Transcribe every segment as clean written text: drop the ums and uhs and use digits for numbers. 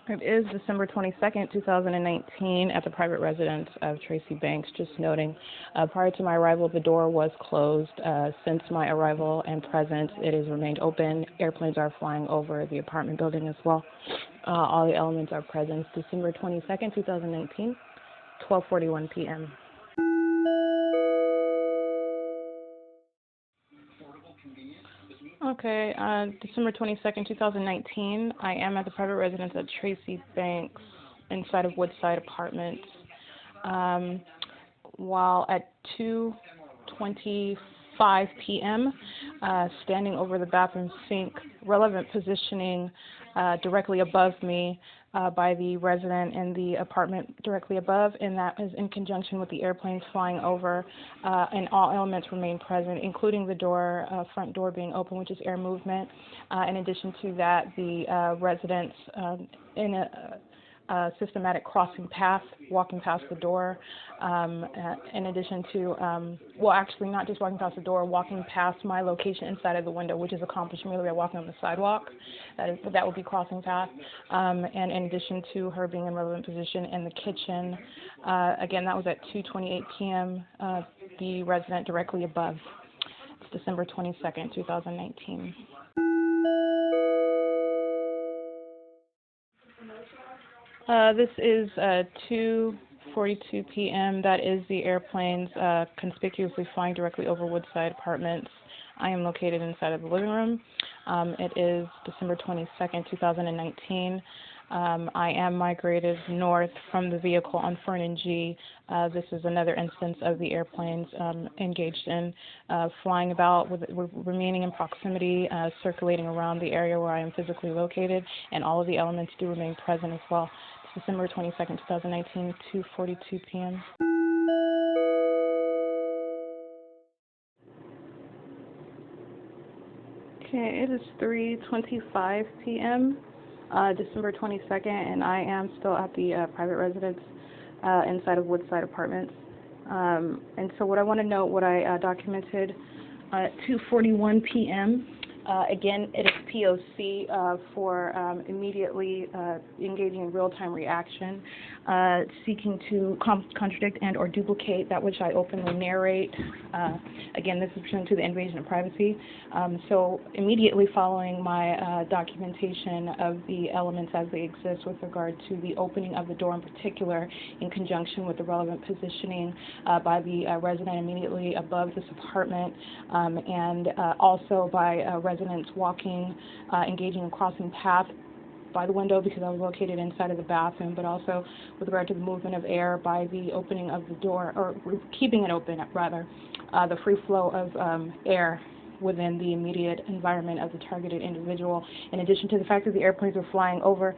It is December 22nd, 2019, at the private residence of TRACEE Banks. Just noting, prior to my arrival, the door was closed. Since my arrival and presence, it has remained open. Airplanes are flying over the apartment building as well. All the elements are present. December 22nd, 2019, 12:41 p.m. Okay, December 22nd, 2019, I am at the private residence at TRACEE Banks inside of Woodside Apartments. While at 2:25 p.m., standing over the bathroom sink, relevant positioning directly above me by the resident in the apartment directly above, and that is in conjunction with the airplanes flying over, and all elements remain present, including the door, front door being open, which is air movement. In addition to that, the residents in a systematic crossing path, walking past the door, in addition to, well, actually not just walking past the door, walking past my location inside of the window, which is accomplished merely by walking on the sidewalk. That would be crossing path. And in addition to her being in relevant position in the kitchen, again, that was at 2:28 p.m., the resident directly above. It's December 22nd, 2019. This is 2:42 p.m. That is the airplanes conspicuously flying directly over Woodside Apartments. I am located inside of the living room. It is December 22nd, 2019. I am migrated north from the vehicle on FERN and G. This is another instance of the airplanes engaged in flying about, remaining in proximity, circulating around the area where I am physically located, and all of the elements do remain present as well. It's December 22nd, 2019, 2:42 p.m. Okay, it is 3:25 p.m. December 22nd, and I am still at the private residence inside of Woodside Apartments. And so what I want to note, what I documented at 2:41 p.m., again, it is P.O.C. For immediately engaging in real-time reaction, seeking to contradict and or duplicate that which I openly narrate. Again, this is pursuant to the invasion of privacy. So immediately following my documentation of the elements as they exist with regard to the opening of the door in particular, in conjunction with the relevant positioning by the resident immediately above this apartment, and also by residents walking, engaging in crossing path by the window because I was located inside of the bathroom, but also with regard to the movement of air by the opening of the door, or keeping it open rather, the free flow of air within the immediate environment of the targeted individual. In addition to the fact that the airplanes were flying over,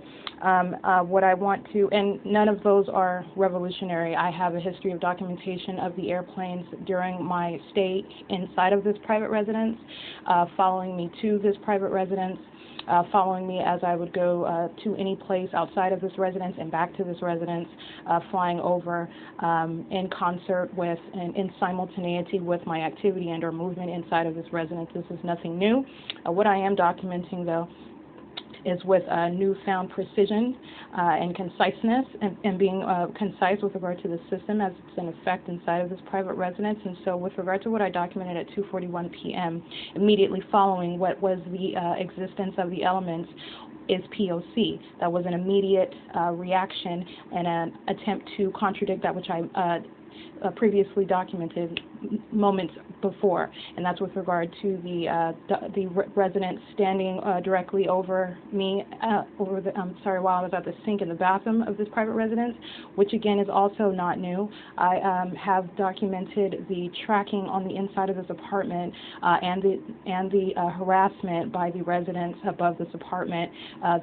what I want to, and none of those are revolutionary. I have a history of documentation of the airplanes during my stay inside of this private residence, following me to this private residence, following me as I would go to any place outside of this residence and back to this residence, flying over in concert with and in simultaneity with my activity and or movement inside of this residence. This is nothing new. What I am documenting, though, is with newfound precision and conciseness, and being concise with regard to the system as it's in effect inside of this private residence. And so with regard to what I documented at 2:41 p.m., immediately following what was the existence of the elements, is P.O.C. That was an immediate reaction and an attempt to contradict that which I previously documented moments before, and that's with regard to the resident standing directly over me, while I was at the sink in the bathroom of this private residence, which again is also not new. I have documented the tracking on the inside of this apartment and the harassment by the residents above this apartment,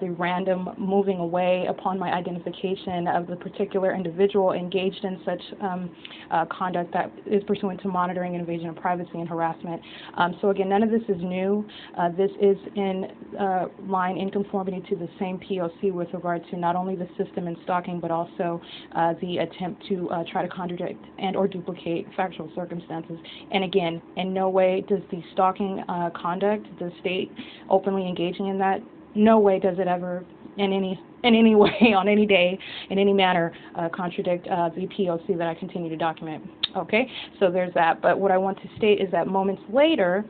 the random moving away upon my identification of the particular individual engaged in such conduct that is pursuant to monitoring and invasion of privacy and harassment. So again, none of this is new. This is in line, in conformity to the same P.O.C. with regard to not only the system and stalking, but also the attempt to try to contradict and or duplicate factual circumstances. And again, in no way does the stalking conduct, the state openly engaging in that no way does it ever in any way, on any day, in any manner, contradict the P.O.C. that I continue to document. Okay, so there's that. But what I want to state is that moments later,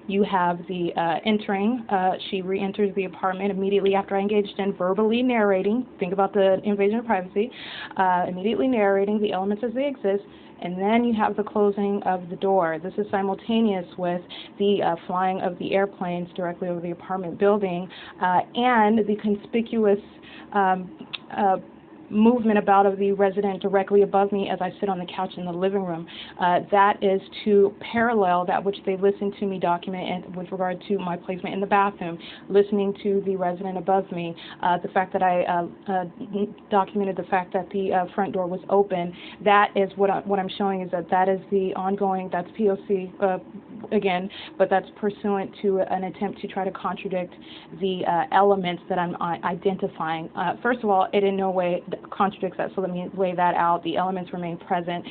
you have the entering. She re-enters the apartment immediately after I engaged in verbally narrating. Think about the invasion of privacy. Immediately narrating the elements as they exist. And then you have the closing of the door. This is simultaneous with the flying of the airplanes directly over the apartment building and the conspicuous movement about of the resident directly above me as I sit on the couch in the living room. That is to parallel that which they listen to me document and with regard to my placement in the bathroom, listening to the resident above me, the fact that I documented the fact that the front door was open. That is what I'm showing, is that is the ongoing, that's P.O.C. Again, but that's pursuant to an attempt to try to contradict the elements that I'm identifying. First of all, it in no way contradicts that, so let me lay that out. The elements remain present.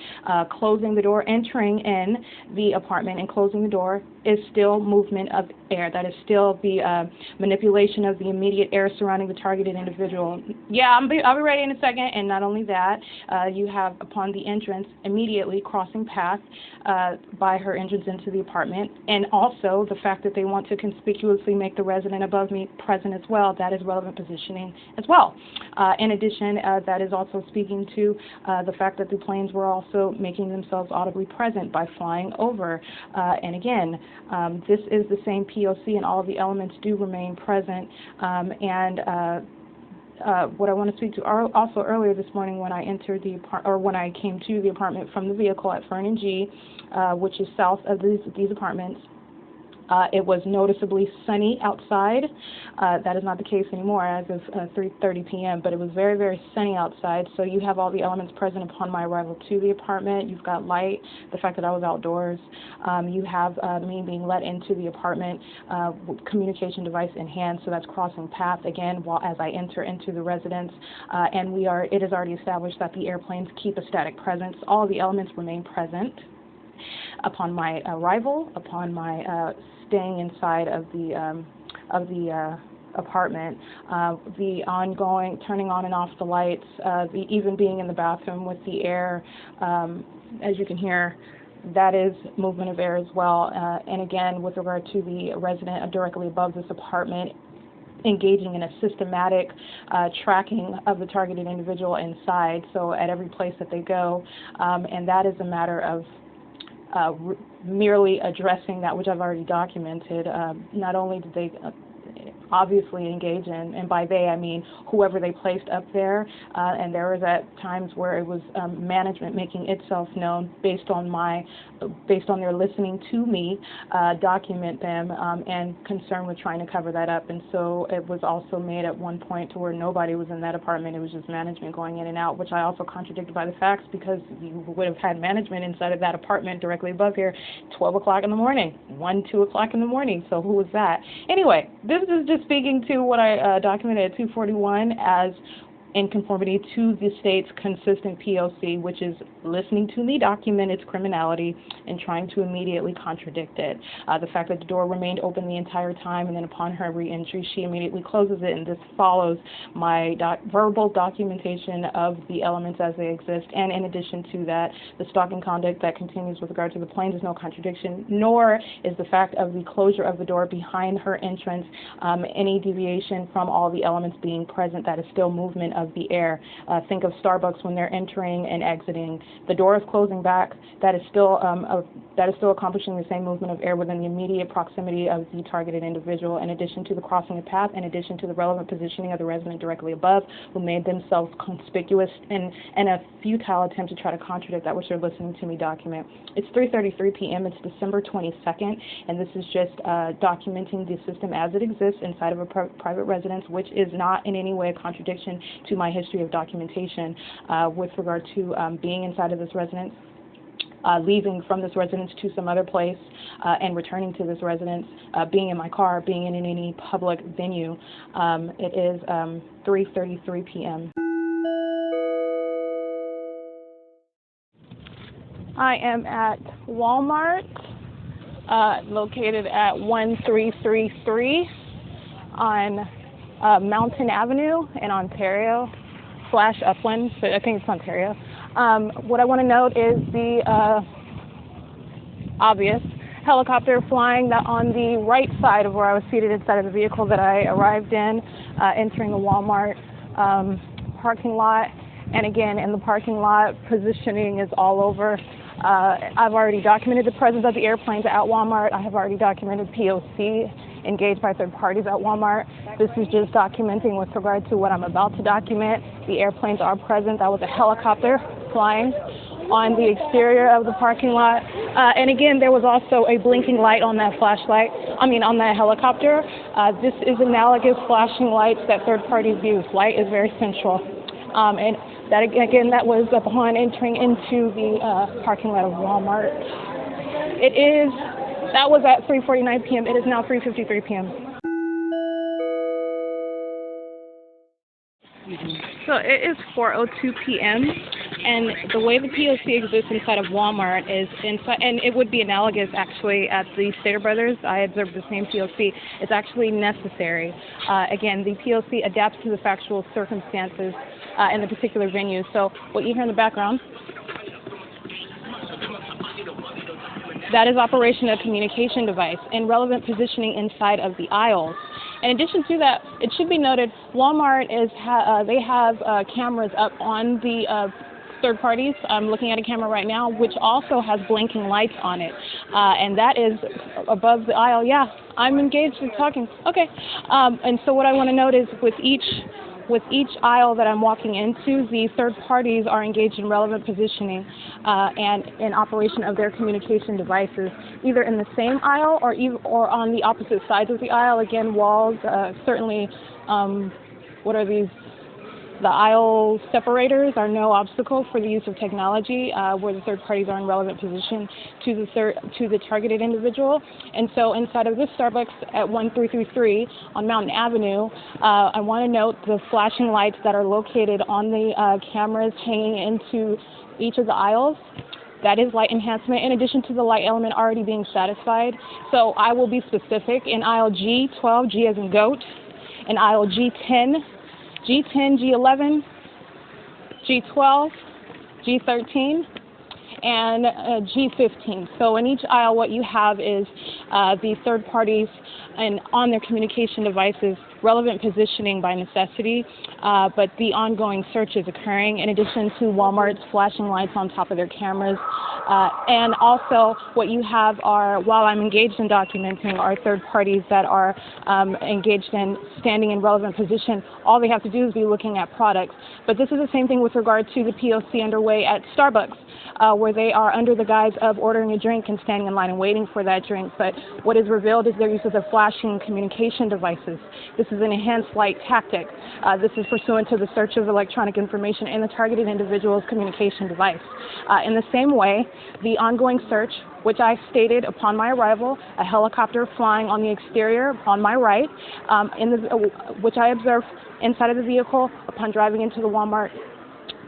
Closing the door, entering in the apartment and closing the door is still movement of air. That is still the manipulation of the immediate air surrounding the targeted individual. Yeah, I'll be ready in a second. And not only that, you have upon the entrance immediately crossing path by her entrance into the apartment, and also the fact that they want to conspicuously make the resident above me present as well. That is relevant positioning as well. In addition, that is also speaking to the fact that the planes were also making themselves audibly present by flying over. And again, this is the same P.O.C. and all of the elements do remain present. What I want to speak to also earlier this morning when I entered the when I came to the apartment from the vehicle at FERN and G, which is south of these apartments. It was noticeably sunny outside. That is not the case anymore as of 3:30 p.m., but it was very, very sunny outside. So you have all the elements present upon my arrival to the apartment. You've got light, the fact that I was outdoors. You have me being let into the apartment with communication device in hand, so that's crossing path again while as I enter into the residence. And it is already established that the airplanes keep a static presence. All of the elements remain present upon my arrival, upon my staying inside of the apartment, the ongoing turning on and off the lights, even being in the bathroom with the air, as you can hear, that is movement of air as well. And again, with regard to the resident directly above this apartment, engaging in a systematic tracking of the targeted individual inside, so at every place that they go, and that is a matter of merely addressing that which I've already documented. Not only did they obviously engage in, and by they I mean whoever they placed up there, and there was at times where it was management making itself known based on their listening to me document them and concern with trying to cover that up. And so it was also made at one point to where nobody was in that apartment. It was just management going in and out, which I also contradicted by the facts, because you would have had management inside of that apartment directly above here 12 o'clock in the morning, 2 o'clock in the morning. So who was that? Anyway, this is just speaking to what I documented at 241 as in conformity to the state's consistent P.O.C., which is listening to me document its criminality and trying to immediately contradict it. The fact that the door remained open the entire time, and then upon her re-entry, she immediately closes it, and this follows my verbal documentation of the elements as they exist. And in addition to that, the stalking conduct that continues with regard to the planes is no contradiction, nor is the fact of the closure of the door behind her entrance any deviation from all the elements being present. That is still movement of the air. Think of Starbucks when they're entering and exiting. The door is closing back. That is still accomplishing the same movement of air within the immediate proximity of the targeted individual, in addition to the crossing of path, in addition to the relevant positioning of the resident directly above, who made themselves conspicuous in a futile attempt to try to contradict that which they're listening to me document. It's 3:33 p.m. It's December 22nd, and this is just documenting the system as it exists inside of a private residence, which is not in any way a contradiction to my history of documentation with regard to being inside of this residence, leaving from this residence to some other place, and returning to this residence, being in my car, being in any public venue. It is 3:33 p.m. I am at Walmart, located at 1333 on Mountain Avenue in Ontario / Upland, but I think it's Ontario. What I want to note is the obvious helicopter flying on the right side of where I was seated inside of the vehicle that I arrived in, entering the Walmart parking lot. And again, in the parking lot, positioning is all over. I've already documented the presence of the airplanes at Walmart. I have already documented P.O.C. engaged by third parties at Walmart. This is just documenting with regard to what I'm about to document. The airplanes are present. That was a helicopter flying on the exterior of the parking lot. And again, there was also a blinking light on that on that helicopter. This is analogous flashing lights that third parties use. Light is very central. And that, again, that was upon entering into the parking lot of Walmart. That was at 3:49 p.m. It is now 3:53 p.m. So it is 4:02 p.m. and the way the P.O.C. exists inside of Walmart is and it would be analogous actually at the Stater Brothers. I observed the same P.O.C. It's actually necessary. Again, the P.O.C. adapts to the factual circumstances in the particular venue. So what you hear in the background, that is operation of communication device and relevant positioning inside of the aisles. In addition to that, it should be noted, Walmart they have cameras up on the third parties. I'm looking at a camera right now, which also has blinking lights on it, and that is above the aisle. Yeah, I'm engaged in talking. Okay, and so what I want to note is with each aisle that I'm walking into, the third parties are engaged in relevant positioning and in operation of their communication devices, either in the same aisle or on the opposite sides of the aisle. Again, walls, certainly, what are these? The aisle separators are no obstacle for the use of technology where the third parties are in relevant position to the targeted individual. And so inside of this Starbucks at 1333 on Mountain Avenue, I want to note the flashing lights that are located on the cameras hanging into each of the aisles. That is light enhancement in addition to the light element already being satisfied. So I will be specific. In aisle G12, G as in goat, in aisle G10, G10, G11, G12, G13, and G15. So in each aisle, what you have is the third parties and on their communication devices, relevant positioning by necessity, but the ongoing search is occurring in addition to Walmart's flashing lights on top of their cameras. And also what you have are, while I'm engaged in documenting, are third parties that are engaged in standing in relevant position. All they have to do is be looking at products. But this is the same thing with regard to the P.O.C. underway at Starbucks, where they are under the guise of ordering a drink and standing in line and waiting for that drink. But what is revealed is their use of the flashing communication devices. This is an enhanced light tactic. This is pursuant to the search of electronic information in the targeted individual's communication device. In the same way, the ongoing search, which I stated upon my arrival, a helicopter flying on the exterior on my right, which I observed inside of the vehicle upon driving into the Walmart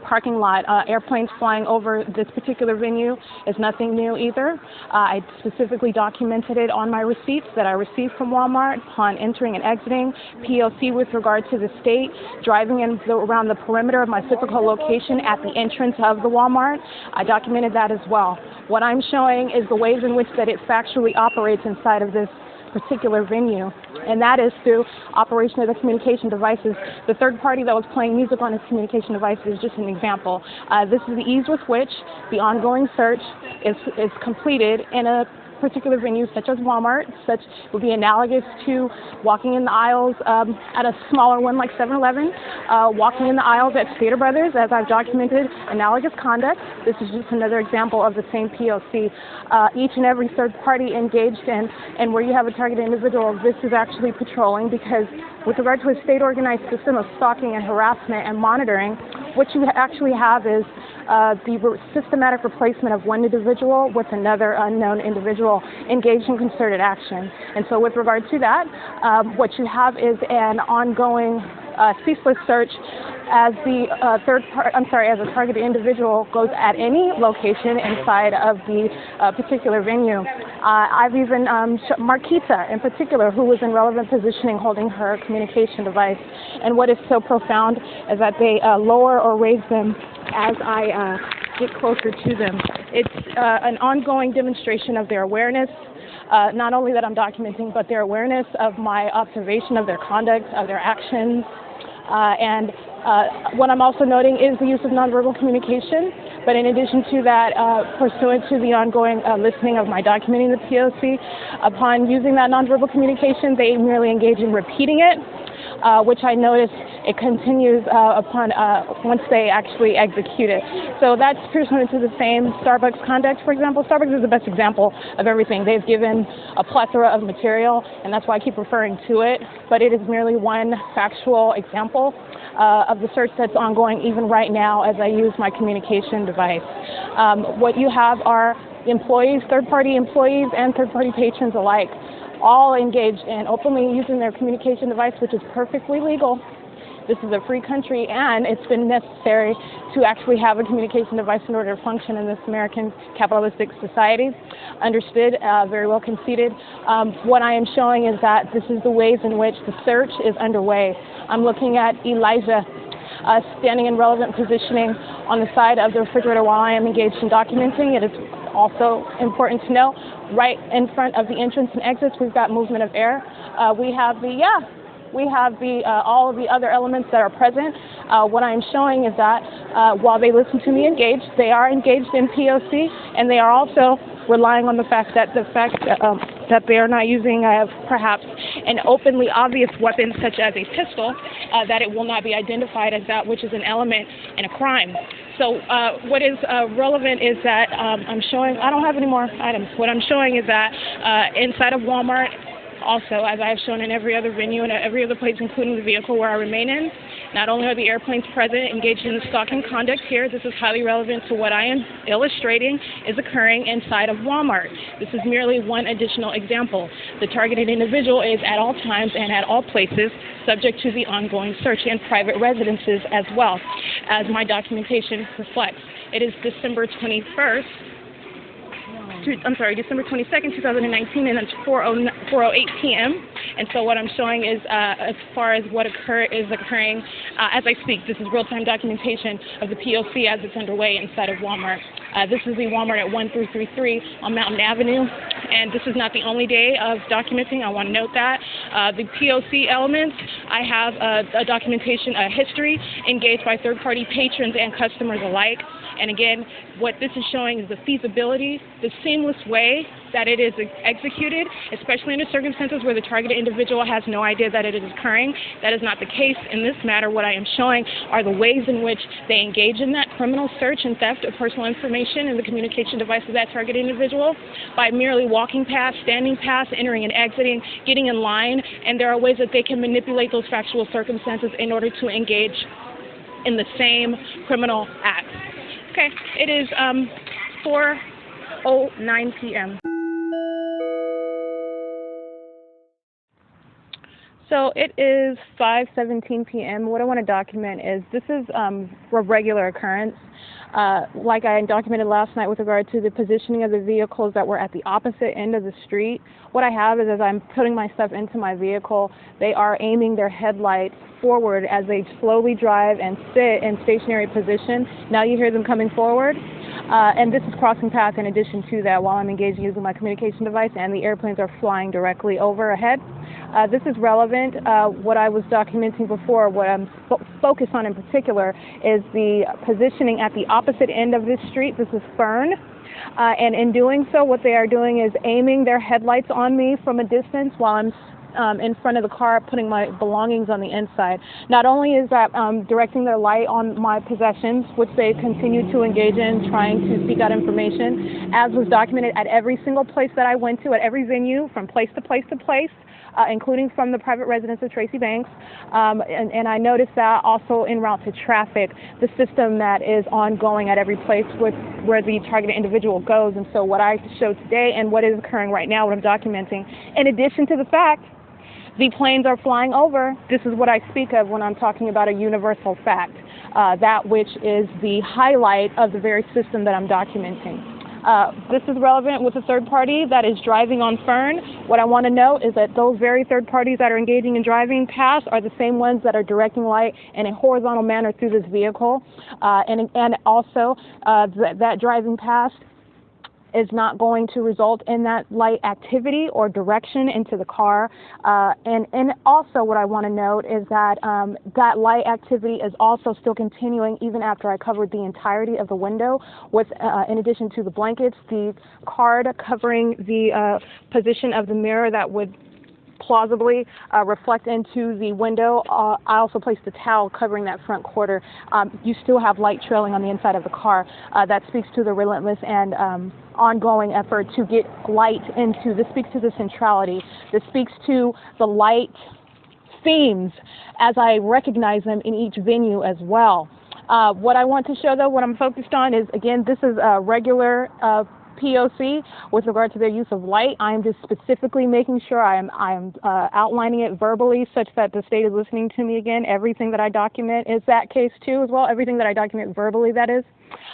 parking lot. Airplanes flying over this particular venue is nothing new either. I specifically documented it on my receipts that I received from Walmart upon entering and exiting. P.O.C. with regard to the state, driving around the perimeter of my typical location at the entrance of the Walmart. I documented that as well. What I'm showing is the ways in which that it factually operates inside of this particular venue, and that is through operation of the communication devices. The third party that was playing music on his communication device is just an example. This is the ease with which the ongoing search is completed in a particular venue such as Walmart, such would be analogous to walking in the aisles at a smaller one like 7-Eleven, walking in the aisles at Stater Brothers, as I've documented analogous conduct. This is just another example of the same P.O.C. Each and every third party engaged in, and where you have a targeted individual, this is actually patrolling, because with regard to a state-organized system of stalking and harassment and monitoring, what you actually have is the systematic replacement of one individual with another unknown individual engaged in concerted action. And so with regard to that, what you have is an ongoing ceaseless search as the as a targeted individual goes at any location inside of the particular venue. I've even Marquita in particular, who was in relevant positioning holding her communication device. And what is so profound is that they lower or raise them as I get closer to them. It's an ongoing demonstration of their awareness, not only that I'm documenting, but their awareness of my observation of their conduct, of their actions. And what I'm also noting is the use of nonverbal communication. But in addition to that, pursuant to the ongoing listening of my documenting the P.O.C, upon using that nonverbal communication, they merely engage in repeating it, which I noticed it continues upon once they actually execute it. So that's pursuant to the same Starbucks conduct, for example. Starbucks is the best example of everything. They've given a plethora of material, and that's why I keep referring to it. But it is merely one factual example of the search that's ongoing even right now as I use my communication device. What you have are employees, third-party employees, and third-party patrons alike, all engaged in openly using their communication device, which is perfectly legal. This is a free country, and it's been necessary to actually have a communication device in order to function in this American capitalistic society. Understood, very well conceded. What I am showing is that this is the ways in which the search is underway. I'm looking at Elijah standing in relevant positioning on the side of the refrigerator while I am engaged in documenting. It is also important to know, right in front of the entrance and exits, we've got movement of air. We have all of the other elements that are present. What I'm showing is that while they listen to me engage, they are engaged in P.O.C, and they are also relying on the fact that they are not using perhaps an openly obvious weapon such as a pistol, that it will not be identified as that which is an element in a crime. So what is relevant is that I'm showing, I don't have any more items. What I'm showing is that inside of Walmart, also, as I have shown in every other venue and every other place, including the vehicle where I remain in, not only are the airplanes present engaged in the stalking conduct here, this is highly relevant to what I am illustrating is occurring inside of Walmart. This is merely one additional example. The targeted individual is at all times and at all places subject to the ongoing search in private residences as well, as my documentation reflects. It is December 22nd, 2019, and it's 4:08 p.m. And so what I'm showing is, as far as what is occurring as I speak, this is real-time documentation of the P.O.C. as it's underway inside of Walmart. This is the Walmart at 1333 on Mountain Avenue, and this is not the only day of documenting. I want to note that. The P.O.C. elements, I have a documentation, a history engaged by third-party patrons and customers alike. And again, what this is showing is the feasibility, the seamless way that it is executed, especially in the circumstances where the targeted individual has no idea that it is occurring. That is not the case in this matter. What I am showing are the ways in which they engage in that criminal search and theft of personal information in the communication device of that targeted individual by merely walking past, standing past, entering and exiting, getting in line, and there are ways that they can manipulate those factual circumstances in order to engage in the same criminal act. Okay, it is 4:09 p.m. So it is 5:17 p.m. What I want to document is this is a regular occurrence. Like I documented last night with regard to the positioning of the vehicles that were at the opposite end of the street. What I have is as I'm putting my stuff into my vehicle, they are aiming their headlights forward as they slowly drive and sit in stationary position. Now you hear them coming forward. And this is crossing path in addition to that while I'm engaged using my communication device, and the airplanes are flying directly overhead. This is relevant. What I was documenting before, what I'm focused on in particular, is the positioning at the opposite end of this street. This is FERN. And in doing so, what they are doing is aiming their headlights on me from a distance while I'm in front of the car, putting my belongings on the inside. Not only is that directing their light on my possessions, which they continue to engage in, trying to seek out information, as was documented at every single place that I went to, at every venue, from place to place to place, including from the private residence of TRACEE Banks. And I noticed that also en route to traffic, the system that is ongoing at every place where the targeted individual goes. And so what I showed today and what is occurring right now, what I'm documenting, in addition to the fact the planes are flying over, this is what I speak of when I'm talking about a universal fact, that which is the highlight of the very system that I'm documenting. This is relevant with a third party that is driving on FERN. What I want to note is that those very third parties that are engaging in driving past are the same ones that are directing light in a horizontal manner through this vehicle. And also that driving past is not going to result in that light activity or direction into the car. And also what I want to note is that that light activity is also still continuing even after I covered the entirety of the window with, in addition to the blankets, the card covering the position of the mirror that would plausibly reflect into the window. I also placed a towel covering that front quarter. You still have light trailing on the inside of the car. That speaks to the relentless and ongoing effort to get light into. This speaks to the centrality. This speaks to the light themes as I recognize them in each venue as well. What I want to show, though, what I'm focused on is, again, this is a regular P.O.C. with regard to their use of light. I'm just specifically making sure I'm outlining it verbally such that the state is listening to me again. Everything that I document is that case too as well. Everything that I document verbally, that is.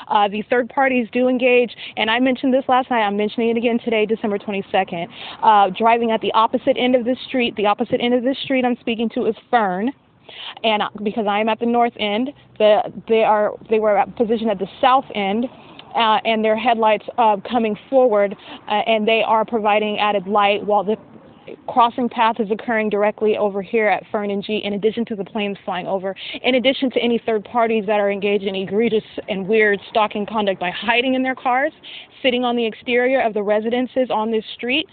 The third parties do engage, and I mentioned this last night, I'm mentioning it again today, December 22nd, driving at the opposite end of the street. The opposite end of this street I'm speaking to is FERN. And because I am at the north end, they were positioned at the south end, and their headlights coming forward, and they are providing added light while the crossing path is occurring directly over here at FERN and G, in addition to the planes flying over, in addition to any third parties that are engaged in egregious and weird stalking conduct by hiding in their cars, sitting on the exterior of the residences on this street,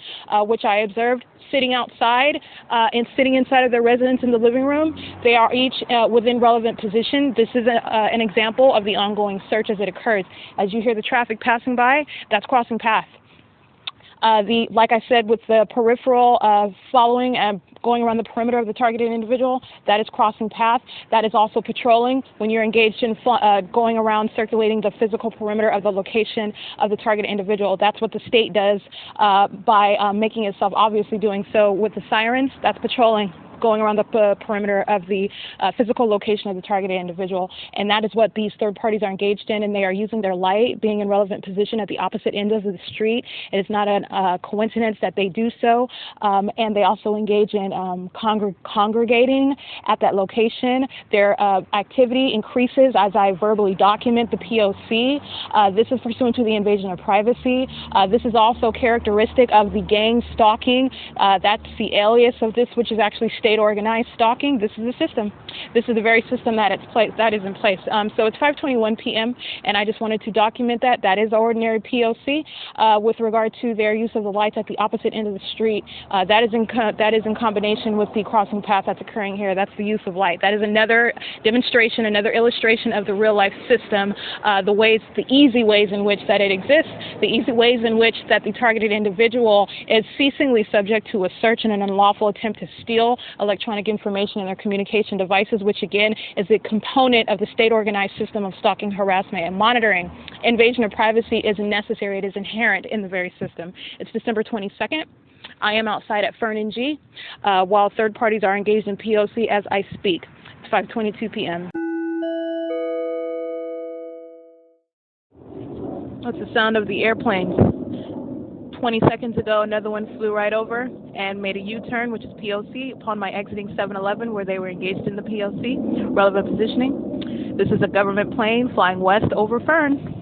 which I observed sitting outside and sitting inside of their residence in the living room. They are each within relevant position. This is an example of the ongoing search as it occurs. As you hear the traffic passing by, that's crossing path. Like I said, with the peripheral following and going around the perimeter of the targeted individual, that is crossing path. That is also patrolling when you're engaged in going around circulating the physical perimeter of the location of the targeted individual. That's what the state does by making itself obviously doing so with the sirens. That's patrolling, going around the perimeter of the physical location of the targeted individual. And that is what these third parties are engaged in, and they are using their light, being in relevant position at the opposite end of the street. It is not a coincidence that they do so. And they also engage in congregating at that location. Their activity increases as I verbally document the P.O.C. This is pursuant to the invasion of privacy. This is also characteristic of the gang stalking. That's the alias of this, which is actually state-organized stalking. This is the system. This is the very system that is in place. So it's 5:21 p.m. and I just wanted to document that. That is ordinary P.O.C. With regard to their use of the lights at the opposite end of the street. That is in combination with the crossing path that's occurring here. That's the use of light. That is another demonstration, another illustration of the real-life system, the easy ways in which that it exists, the easy ways in which that the targeted individual is ceasingly subject to a search and an unlawful attempt to steal electronic information in their communication devices, which again is a component of the state-organized system of stalking, harassment, and monitoring. Invasion of privacy is necessary. It is inherent in the very system. It's December 22nd. I am outside at FERN and G, while third parties are engaged in P.O.C. as I speak. It's 5:22 p.m. That's the sound of the airplanes. 20 seconds ago, another one flew right over and made a U-turn, which is P.O.C., upon my exiting 7-Eleven, where they were engaged in the P.O.C., relevant positioning. This is a government plane flying west over FERN.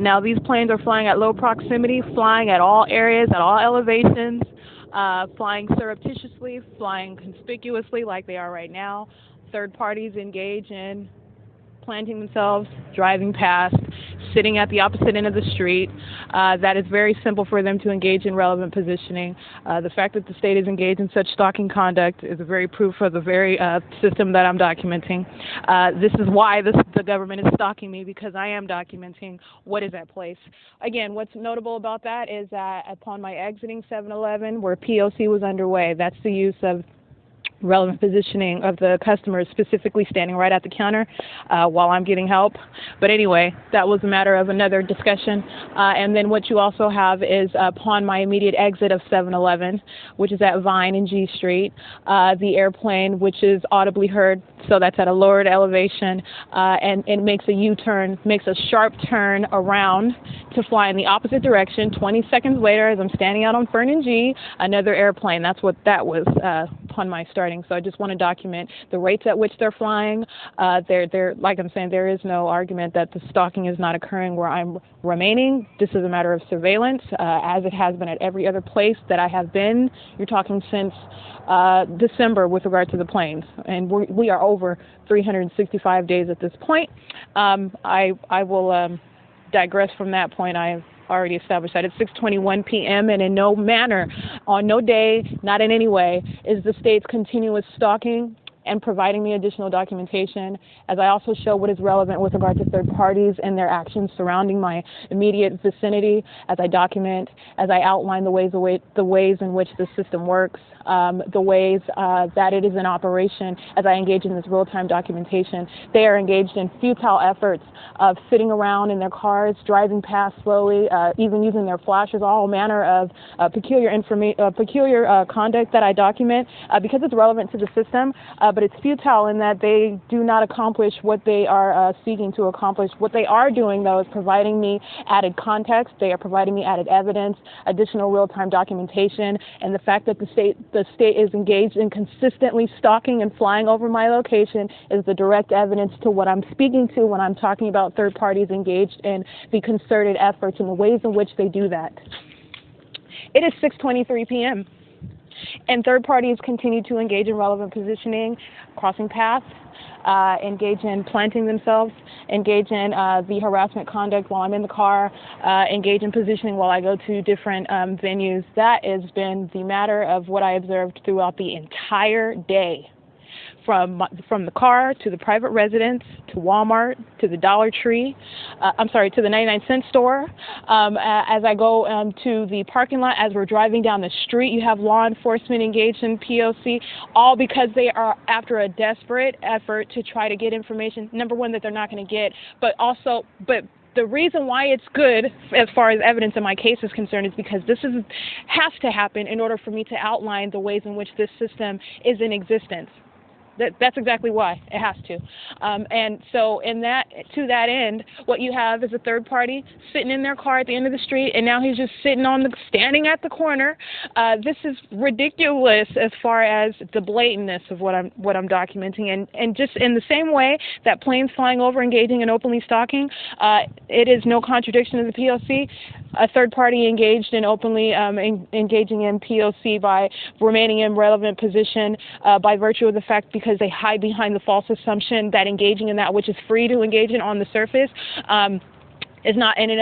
Now, these planes are flying at low proximity, flying at all areas, at all elevations, flying surreptitiously, flying conspicuously like they are right now. Third parties engage in planting themselves, driving past, sitting at the opposite end of the street. That is very simple for them to engage in relevant positioning. The fact that the state is engaged in such stalking conduct is a very proof of the very system that I'm documenting. This is why the government is stalking me, because I am documenting what is at place. Again, what's notable about that is that upon my exiting 7-Eleven, where P.O.C. was underway, that's the use of relevant positioning of the customers, specifically standing right at the counter while I'm getting help. But anyway, that was a matter of another discussion. And then what you also have is upon my immediate exit of 7-Eleven, which is at Vine and G Street, the airplane, which is audibly heard, so that's at a lowered elevation, and it makes a U-turn, makes a sharp turn around to fly in the opposite direction. 20 seconds later, as I'm standing out on FERN and G, another airplane. That's what that was upon my starting. So I just want to document the rates at which they're flying. They're like I'm saying, there is no argument that the stalking is not occurring where I'm remaining. This is a matter of surveillance, as it has been at every other place that I have been. You're talking since December with regard to the planes, and we are over 365 days at this point. I will digress from that point. I've already established that. It's 6:21 p.m. and in no manner, on no day, not in any way, is the state's continuous stalking and providing me additional documentation, as I also show what is relevant with regard to third parties and their actions surrounding my immediate vicinity, as I document, as I outline the ways in which the system works, the ways that it is in operation. As I engage in this real-time documentation, they are engaged in futile efforts of sitting around in their cars, driving past slowly, even using their flashes, all manner of peculiar conduct that I document because it's relevant to the system, but it's futile in that they do not accomplish what they are seeking to accomplish. What they are doing, though, is providing me added context. They are providing me added evidence, additional real-time documentation, and the fact that the state is engaged in consistently stalking and flying over my location is the direct evidence to what I'm speaking to when I'm talking about third parties engaged in the concerted efforts and the ways in which they do that. It is 6:23 p.m. and third parties continue to engage in relevant positioning, crossing paths, engage in planting themselves, engage in the harassment conduct while I'm in the car, engage in positioning while I go to different venues. That has been the matter of what I observed throughout the entire day. From the car to the private residence to Walmart to the Dollar Tree, to the 99-cent store. As I go to the parking lot, as we're driving down the street, you have law enforcement engaged in P.O.C., all because they are after a desperate effort to try to get information, number one, that they're not going to get, but the reason why it's good as far as evidence in my case is concerned is because this has to happen in order for me to outline the ways in which this system is in existence. That's exactly why it has to. And so to that end, what you have is a third party sitting in their car at the end of the street, and now he's just standing at the corner. This is ridiculous as far as the blatantness of what I'm documenting. And just in the same way that planes flying over engaging in openly stalking, it is no contradiction to the P.O.C. A third party engaged in openly engaging in P.O.C. by remaining in relevant position by virtue of the fact because they hide behind the false assumption that engaging in that which is free to engage in on the surface is not in and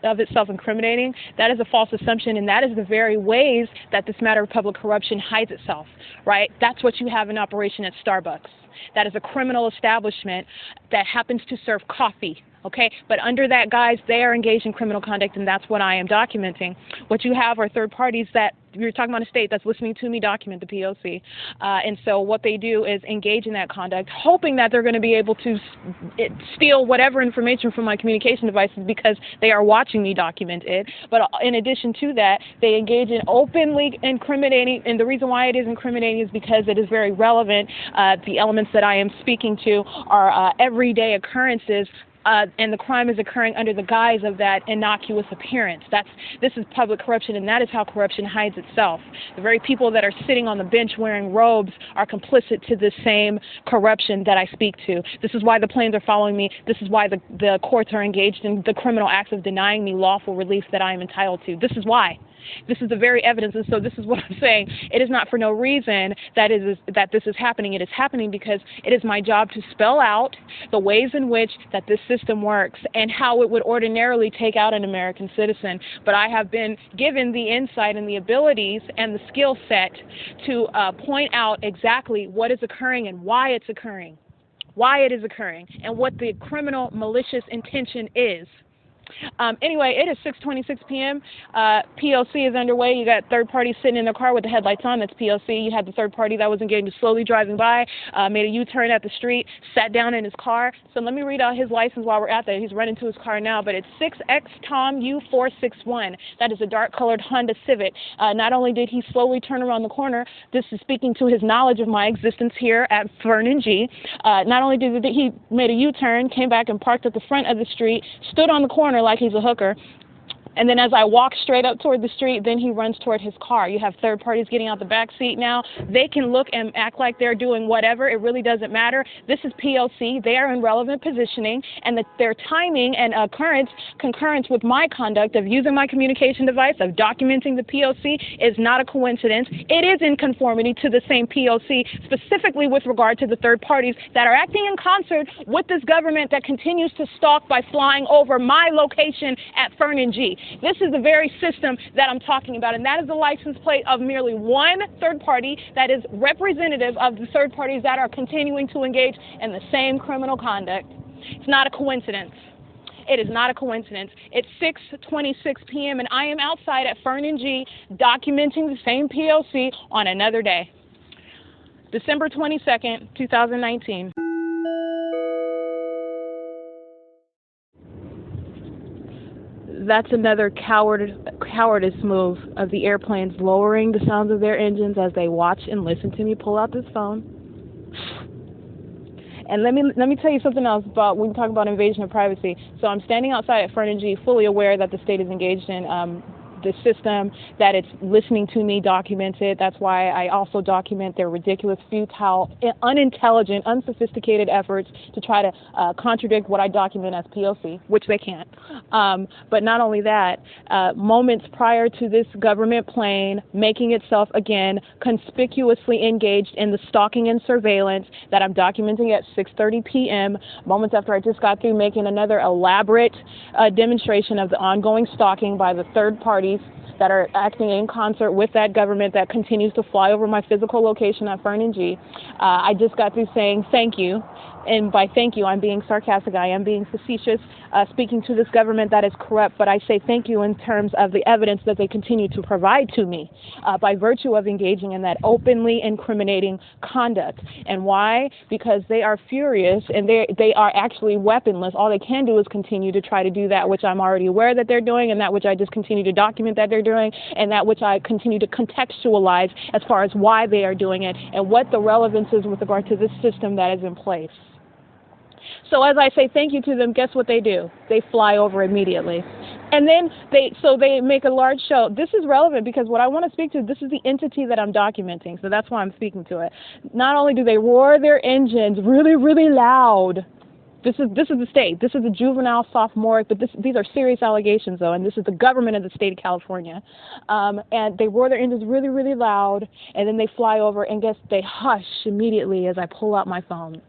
of itself incriminating. That is a false assumption, and that is the very ways that this matter of public corruption hides itself, right? That's what you have in operation at Starbucks. That is a criminal establishment that happens to serve coffee. Okay, but under that guise, they are engaged in criminal conduct, and that's what I am documenting. What you have are third parties that, you're talking about a state that's listening to me document the P.O.C. And so what they do is engage in that conduct, hoping that they're going to be able to steal whatever information from my communication devices because they are watching me document it. But in addition to that, they engage in openly incriminating, and the reason why it is incriminating is because it is very relevant. The elements that I am speaking to are everyday occurrences, and the crime is occurring under the guise of that innocuous appearance. This is public corruption, and that is how corruption hides itself. The very people that are sitting on the bench wearing robes are complicit to the same corruption that I speak to. This is why the planes are following me. This is why the courts are engaged in the criminal acts of denying me lawful relief that I am entitled to. This is why. This is the very evidence, and so this is what I'm saying. It is not for no reason that this is happening. It is happening because it is my job to spell out the ways in which that this system works and how it would ordinarily take out an American citizen. But I have been given the insight and the abilities and the skill set to point out exactly what is occurring and why it's occurring, why it is occurring, and what the criminal malicious intention is. Anyway, it is 6:26 p.m. P.O.C. is underway. You got third party sitting in their car with the headlights on. That's P.O.C. You had the third party that was engaged slowly driving by, made a U-turn at the street, sat down in his car. So let me read out his license while we're at that. He's running to his car now, but it's 6X Tom U461. That is a dark-colored Honda Civic. Not only did he slowly turn around the corner, this is speaking to his knowledge of my existence here at FERN and G. Not only did he made a U-turn, came back and parked at the front of the street, stood on the corner like he's a hooker. And then as I walk straight up toward the street, then he runs toward his car. You have third parties getting out the back seat now. They can look and act like they're doing whatever. It really doesn't matter. This is P.O.C. They are in relevant positioning, and their timing and concurrence with my conduct of using my communication device, of documenting the P.O.C. is not a coincidence. It is in conformity to the same P.O.C., specifically with regard to the third parties that are acting in concert with this government that continues to stalk by flying over my location at FERN and G. This is the very system that I'm talking about, and that is the license plate of merely one third party that is representative of the third parties that are continuing to engage in the same criminal conduct. It's not a coincidence. It is not a coincidence. It's 6:26 p.m. and I am outside at FERN and G documenting the same P.O.C. on another day. December 22nd, 2019. That's another cowardice move of the airplanes lowering the sounds of their engines as they watch and listen to me pull out this phone. And let me tell you something else about when we talk about invasion of privacy. So I'm standing outside at FERN and G, fully aware that the state is engaged in the system, that it's listening to me documented. That's why I also document their ridiculous, futile, unintelligent, unsophisticated efforts to try to contradict what I document as P.O.C., which they can't. But not only that, moments prior to this government plane making itself again conspicuously engaged in the stalking and surveillance that I'm documenting at 6:30 p.m., moments after I just got through making another elaborate demonstration of the ongoing stalking by the third parties that are acting in concert with that government that continues to fly over my physical location at FERN and G. I just got through saying thank you. And by thank you, I'm being sarcastic, I am being facetious, speaking to this government that is corrupt, but I say thank you in terms of the evidence that they continue to provide to me by virtue of engaging in that openly incriminating conduct. And why? Because they are furious and they are actually weaponless. All they can do is continue to try to do that which I'm already aware that they're doing, and that which I just continue to document that they're doing, and that which I continue to contextualize as far as why they are doing it and what the relevance is with regard to this system that is in place. So as I say thank you to them, guess what they do? They fly over immediately. And then they make a large show. This is relevant because what I want to speak to, this is the entity that I'm documenting, so that's why I'm speaking to it. Not only do they roar their engines really, really loud. This is the state. This is the juvenile sophomoric, but these are serious allegations, though, and this is the government of the state of California. And they roar their engines really, really loud, and then they fly over, and guess they hush immediately as I pull out my phone.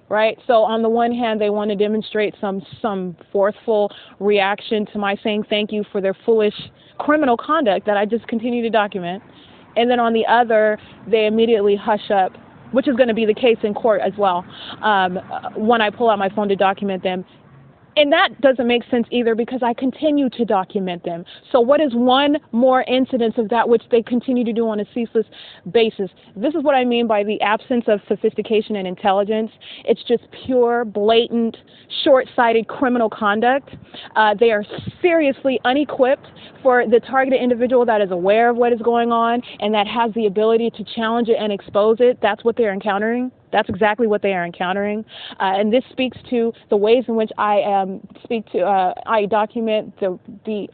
Right? So on the one hand, they want to demonstrate some forceful reaction to my saying thank you for their foolish criminal conduct that I just continue to document. And then on the other, they immediately hush up, which is going to be the case in court as well, when I pull out my phone to document them. And that doesn't make sense either because I continue to document them. So what is one more incidence of that which they continue to do on a ceaseless basis? This is what I mean by the absence of sophistication and intelligence. It's just pure, blatant, short-sighted criminal conduct. They are seriously unequipped for the targeted individual that is aware of what is going on and that has the ability to challenge it and expose it. That's what they're encountering. That's exactly what they are encountering, and this speaks to the ways in which I I document the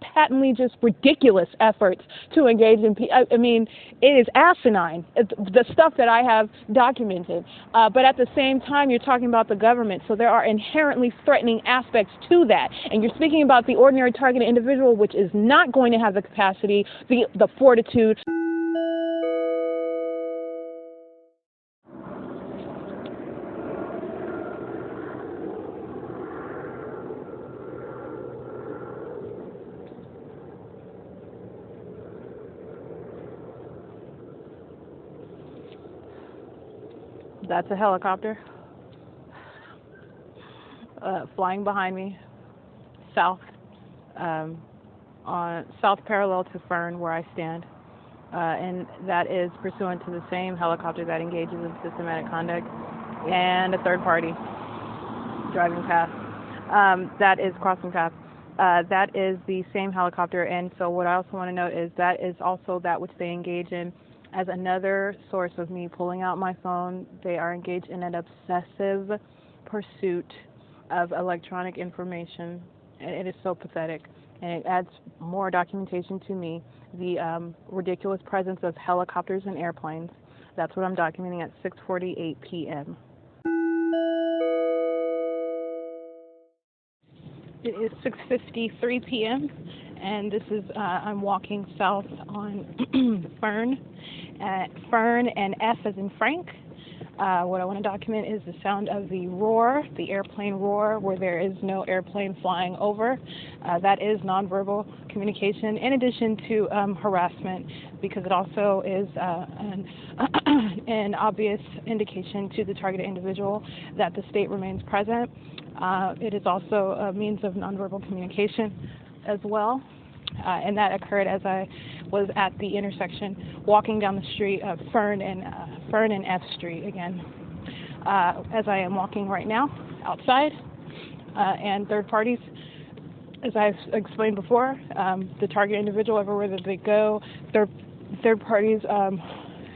patently just ridiculous efforts to engage in. It is asinine, the stuff that I have documented. But at the same time, you're talking about the government, so there are inherently threatening aspects to that. And you're speaking about the ordinary targeted individual, which is not going to have the capacity, the fortitude. That's a helicopter flying behind me. south, on south parallel to FERN where I stand, and that is pursuant to the same helicopter that engages in systematic conduct, and a third party driving past. That is crossing paths. That is the same helicopter, and so what I also want to note is that is also that which they engage in as another source of me pulling out my phone. They are engaged in an obsessive pursuit of electronic information, and it is so pathetic, and it adds more documentation to me, the ridiculous presence of helicopters and airplanes. That's what I'm documenting at 6:48 p.m. It is 6:53 p.m. and this is I'm walking south on FERN and F as in Frank. What I want to document is the sound of the roar, the airplane roar, where there is no airplane flying over. That is nonverbal communication, in addition to harassment, because it also is an obvious indication to the targeted individual that the state remains present. It is also a means of nonverbal communication as well, and that occurred as I was at the intersection walking down the street of FERN and F Street again, as I am walking right now outside, and third parties, as I've explained before, the target individual, everywhere that they go, third parties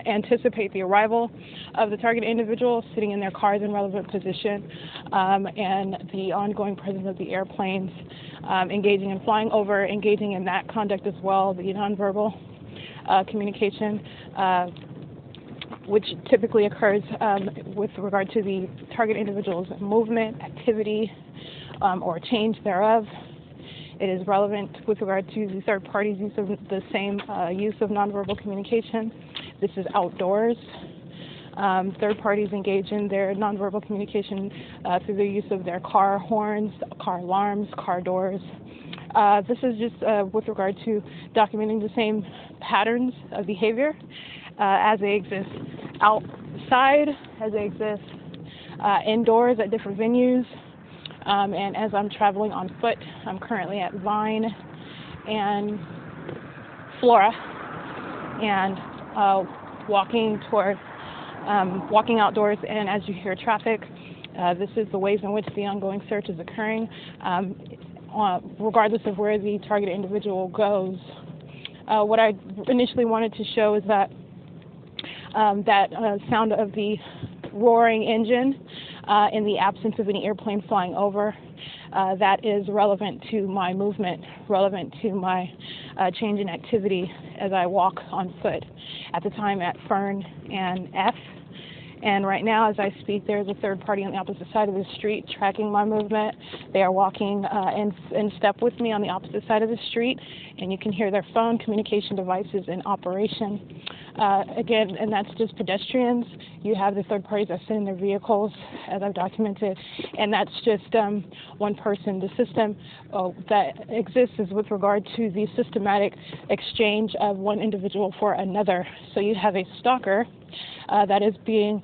anticipate the arrival of the target individual sitting in their cars in relevant position, and the ongoing presence of the airplanes engaging and flying over, engaging in that conduct as well, the nonverbal communication, which typically occurs with regard to the target individual's movement, activity, or change thereof. It is relevant with regard to the third party's use of the same use of nonverbal communication. This is outdoors. Third parties engage in their nonverbal communication through the use of their car horns, car alarms, car doors. This is just with regard to documenting the same patterns of behavior as they exist outside, as they exist indoors at different venues. And as I'm traveling on foot, I'm currently at Vine and Flora, and walking outdoors, and as you hear traffic, this is the ways in which the ongoing search is occurring, regardless of where the targeted individual goes. What I initially wanted to show is that sound of the roaring engine in the absence of any airplane flying over, that is relevant to my movement, relevant to my change in activity as I walk on foot, at the time at FERN and F. And right now, as I speak, there's a third party on the opposite side of the street tracking my movement. They are walking in step with me on the opposite side of the street, and you can hear their phone communication devices in operation. Again, and that's just pedestrians. You have the third parties that sit in their vehicles, as I've documented, and that's just one person. The system that exists is with regard to the systematic exchange of one individual for another. So you have a stalker that is being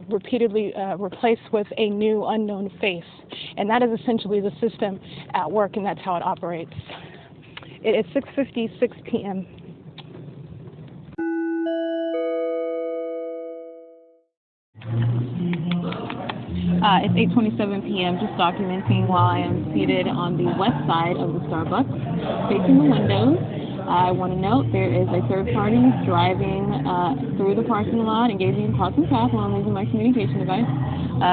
repeatedly replaced with a new unknown face, and that is essentially the system at work, and that's how it operates. It is 6:56 p.m. It's 8:27 p.m. just documenting while I am seated on the west side of the Starbucks, facing the windows. I want to note there is a third party driving through the parking lot, engaging in crossing paths while I'm using my communication device.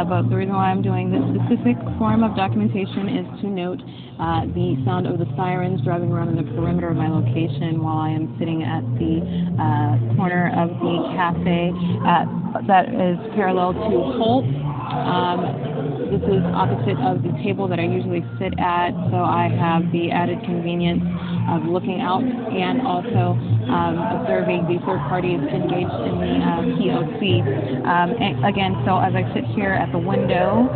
But the reason why I'm doing this specific form of documentation is to note the sound of the sirens driving around in the perimeter of my location while I am sitting at the corner of the cafe that is parallel to HOLT. This is opposite of the table that I usually sit at, so I have the added convenience of looking out and also observing the third parties engaged in the P.O.C. And again, so as I sit here at the window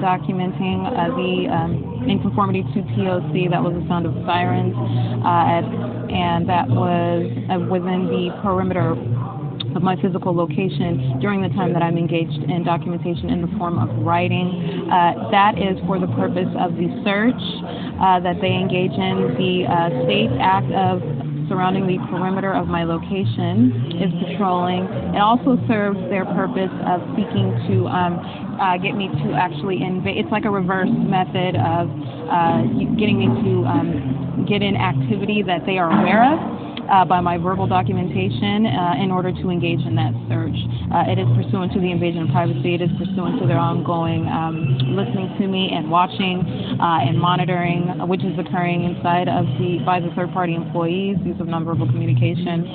documenting the in conformity to P.O.C., that was the sound of sirens, and that was within the perimeter of my physical location during the time that I'm engaged in documentation in the form of writing. That is for the purpose of the search that they engage in. The state act of surrounding the perimeter of my location is patrolling. It also serves their purpose of seeking to get me to actually invade. It's like a reverse method of getting me to get in activity that they are aware of by my verbal documentation in order to engage in that search. It is pursuant to the invasion of privacy. It is pursuant to their ongoing listening to me and watching and monitoring, which is occurring inside of by the third-party employees, use of nonverbal communication,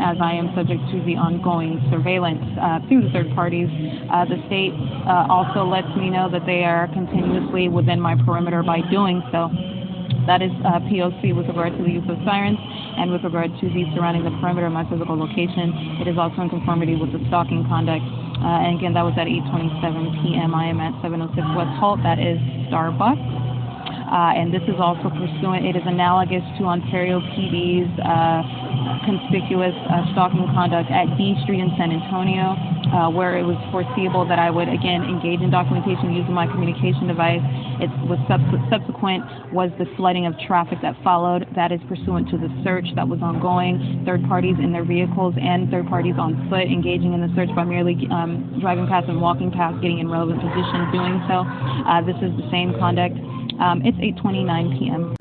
as I am subject to the ongoing surveillance through the third parties. The state also lets me know that they are continuously within my perimeter by doing so. That is P.O.C. with regard to the use of sirens and with regard to the surrounding the perimeter of my physical location. It is also in conformity with the stalking conduct. And again, that was at 8:27 p.m. I am at 706 West HOLT. That is Starbucks. And this is also pursuant, it is analogous to Ontario PD's conspicuous stalking conduct at D Street in San Antonio, where it was foreseeable that I would, again, engage in documentation using my communication device. It was subsequent was the flooding of traffic that followed. That is pursuant to the search that was ongoing, third parties in their vehicles and third parties on foot engaging in the search by merely driving past and walking past, getting in relevant position, doing so. This is the same conduct. It's 8:29 p.m.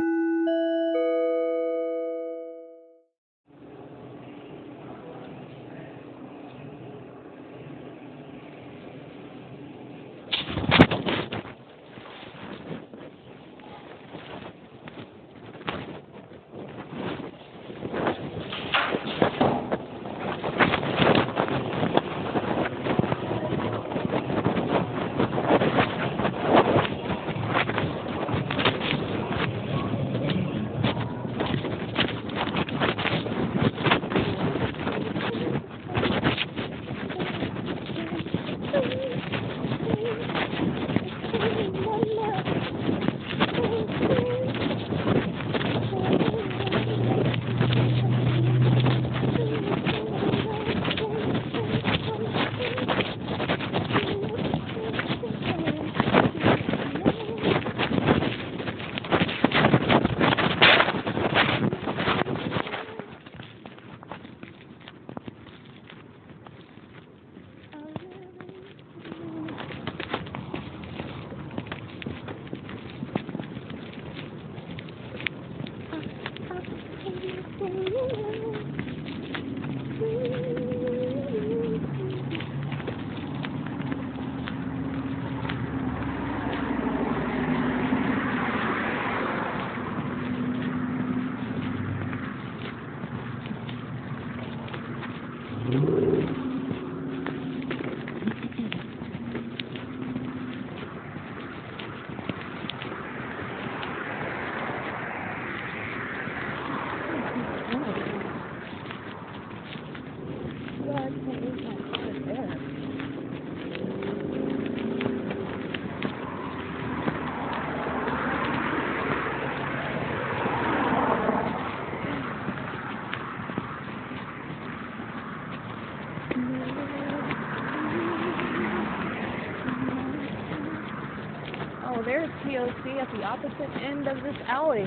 There's P.O.C. at the opposite end of this alley,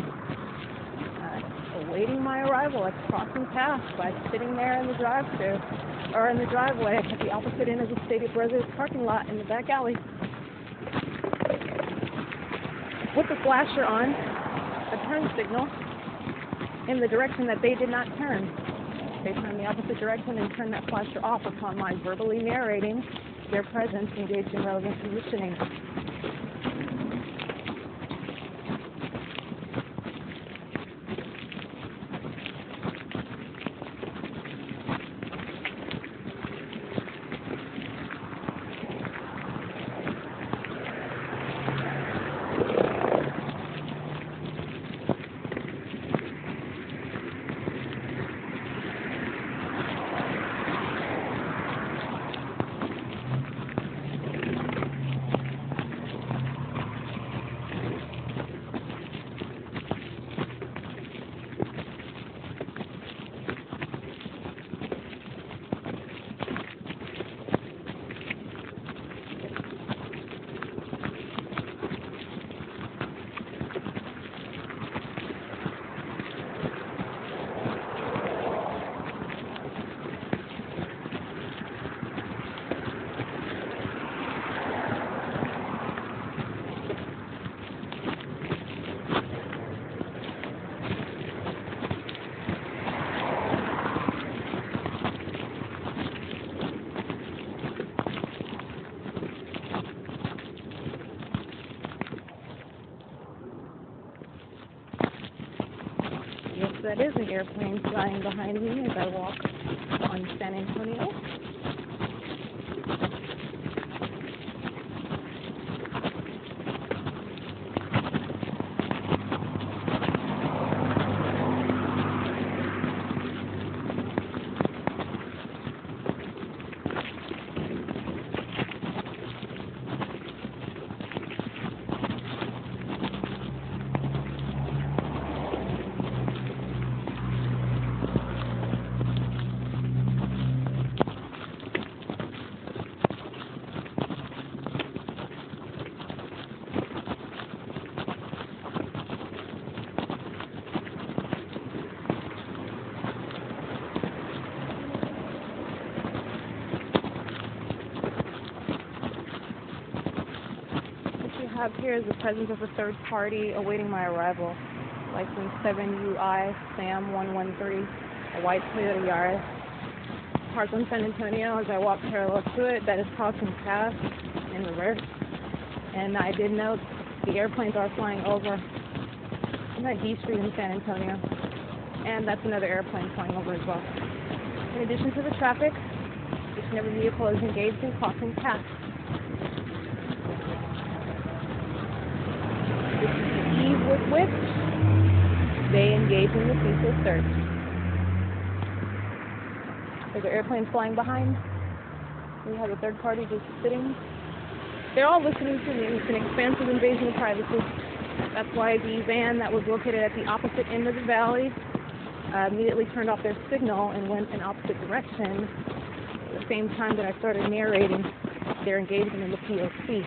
awaiting my arrival at the crossing path by sitting there in the drive-thru, or in the driveway at the opposite end of the Stadium Residence parking lot in the back alley. With the flasher on, a turn signal in the direction that they did not turn. They turned the opposite direction and turned that flasher off upon my verbally narrating their presence engaged in relevant positioning. that is an airplane flying behind me as I walk on San Antonio. Have here is the presence of a third party awaiting my arrival. License 7UI SAM 113, a white Toyota Yaris. Parked on San Antonio as I walk parallel to it. That is crossing paths in reverse. And I did note the airplanes are flying over. I'm at D Street in San Antonio. And that's another airplane flying over as well. In addition to the traffic, each and every vehicle is engaged in crossing paths. With which they engage in the ceaseless search. There's an airplane flying behind. We have a third party just sitting. They're all listening to me. It's an expansive invasion of privacy. That's why the van that was located at the opposite end of the valley immediately turned off their signal and went in opposite direction at the same time that I started narrating their engagement in the P.O.C.